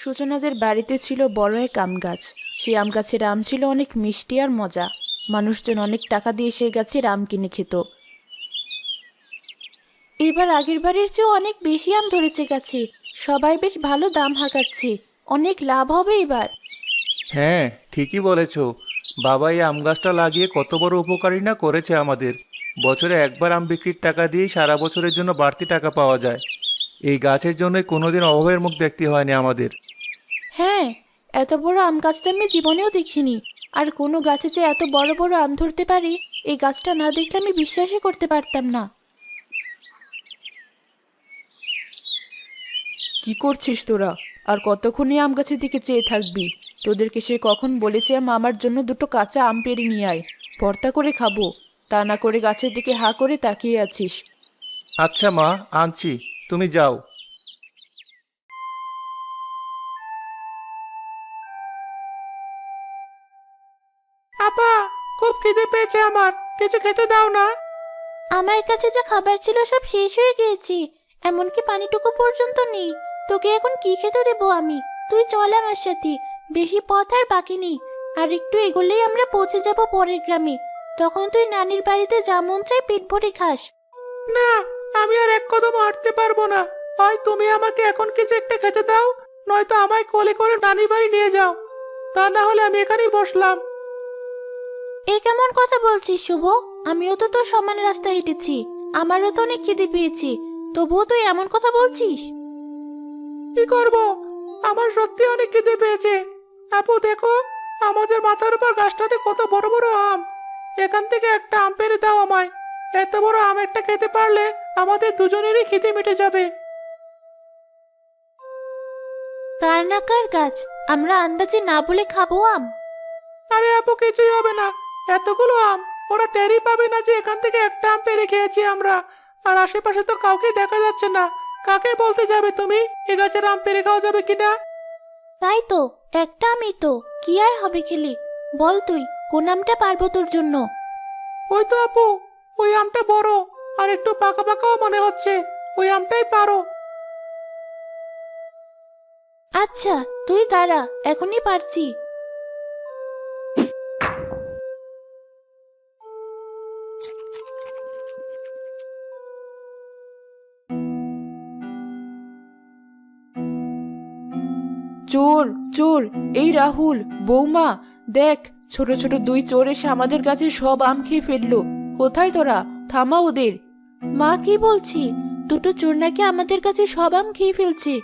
সূচনাদের বাড়িতে ছিল বড় এক আম গাছ। সেই আম গাছের আম ছিল অনেক মিষ্টি আর মজা। মানুষজন অনেক টাকা দিয়ে সেই গাছের আম কিনে খেত। এবার আগের বারের চেয়ে অনেক বেশি আম ধরেছে গাছে। সবাই বেশ ভালো দাম হাঁকাচ্ছে। অনেক লাভ হবে এবার। হ্যাঁ, ঠিকই বলেছ। বাবা এই আম গাছটা লাগিয়ে কত বড় উপকারী না করেছে আমাদের। বছরে একবার আম বিক্রির টাকা দিয়েই সারা বছরের জন্য বাড়তি টাকা পাওয়া যায়। এই গাছের জন্যই কোনোদিন অভাবের মুখ দেখতে হয়নি আমাদের। হ্যাঁ, এত বড় আম গাছ তো আমি জীবনেও দেখিনি। আর কোনো গাছে যে এত বড় বড় আম ধরতে পারে, এই গাছটা না দেখলে আমি বিশ্বাসই করতে পারতাম না। কি করছিস তোরা? আর কতক্ষণই আম গাছের দিকে চেয়ে থাকবি? তোদেরকে সে কখন বলেছিলাম আমার জন্য দুটো কাঁচা আম পেড়ে নিয়ে আয়, ভর্তা করে খাবো। তা না করে গাছের দিকে হাঁ করে তাকিয়ে আছিস। আচ্ছা মা, আনছি, তুমি যাও। আপা, খুব খিদে পেয়েছে আমার, কিছু খেতে দাও না। আমার কাছে যা খাবার ছিল সব শেষ হয়ে গিয়েছে, এমনকি পানিটুকু পর্যন্ত নেই। তোকে এখন কি খেতে দেবো আমি? তুই চল আমার সাথে, বেশি পথ আর বাকি নেই। আর একটু এগোলেই আমরা পৌঁছে যাব পরের গ্রামে। তখন তুই নানির বাড়িতে যা মন চাই পেট ভরে খাস। না, আমি আর এক কদম হাঁটতে পারবো না। হয় তুমি আমাকে এখন কিছু একটা খেতে দাও, নয়তো আমায় কোলে করে নানির বাড়ি নিয়ে যাও। তা না হলে আমি এখানেই বসলাম। এ কেমন কথা বলছিস শুভ? আমিও তো তোর সমান রাস্তা হেঁটেছি, আমারও তো অনেক খিদে পেয়েছি, তবুও তুই এমন কথা বলছিস? কি করব, আমার সত্যি অনেক খিদে পেয়েছে। আপু দেখো, আমাদের মাথার উপর গাছটাতে কত বড় বড় আম। এখান থেকে একটা আম পেড়ে দাও আমায়। এত বড় আম একটা খেতে পারলে আমাদের দুজনেরই খিদে মিটে যাবে। কার না কার গাছ, আমরা আন্দাজে না বলে খাবো আম? আরে আপু, কিছুই হবে না। এতগুলো আম, ওরা টেরই পাবে না যে এখান থেকে একটা আম পেড়ে খেয়েছি আমরা। আর আশেপাশে তো কাউকে দেখা যাচ্ছে না। কাকে বলতে যাবে তুমি এ গাছের আম পেড়ে খাওয়া যাবে কিনা? তাই তো, একটা আমি তো, কি আর হবে খেলি? বল তুই কোন আমটা পারবো তোর জন্য? ওই তো আপু, ওই আমটা বড় আর একটু পাকা পাকাও মনে হচ্ছে। ওই আমটাই পারো। আচ্ছা, তুই দাঁড়া, এখনই পারছি। চোর চোর, এই রাহুল, বৌমা, দেখ, ছোট ছোট দুই চোর এসে আমাদের কাছে সব আম খেয়ে ফেললো। কোথায় তোরা? থামা ওদের। মা, কি বলছি? দুটো চোর নাকি আমাদের কাছে সব আম খেয়ে ফেলছে।